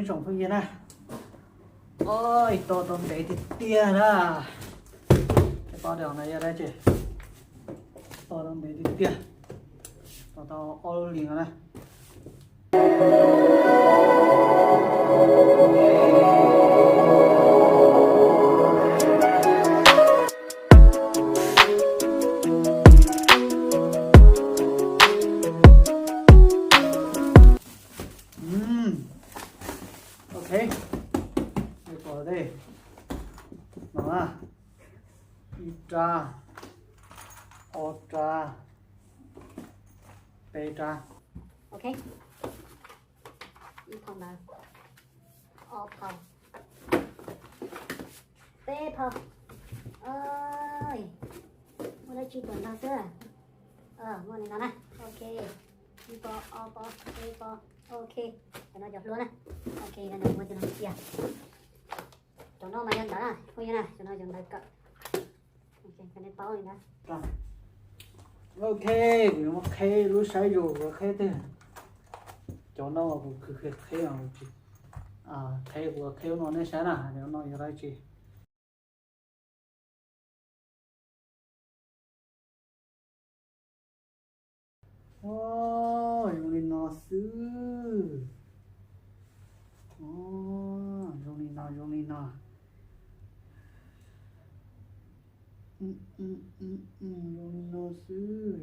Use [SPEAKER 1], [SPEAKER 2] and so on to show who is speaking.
[SPEAKER 1] Trồng phương nhiên này. Ôi, to tôm bé thì tia đó. Cái to đèo này ra đây chị. To tôm bé thì tia. To all liền rồi này. Ok. Đây bỏ đây. Nó Itra, Otra, Beta.
[SPEAKER 2] Ok. Y phòng nào? O phòng. Paper. Ơi. Mua đây chi tuần nào chưa? Mua này nó này. Ok. Paper, Opo, Paper. Ok. Cho nó dập luôn này. Ok, là được mua cho nó kia. Cho nó mà nhân đó này. Coi như này, cho nó dần lại cỡ. Ok, cái này bao này đó.
[SPEAKER 1] Ok, nó khe lúc sáng rồi và khe thế. Cho nó cũng khe nào chị. Khe của khe nó nên sáng à, nếu nó như đây chị. Dùng đi nó sư. Dùng đi nó. Dùng đi nó sư.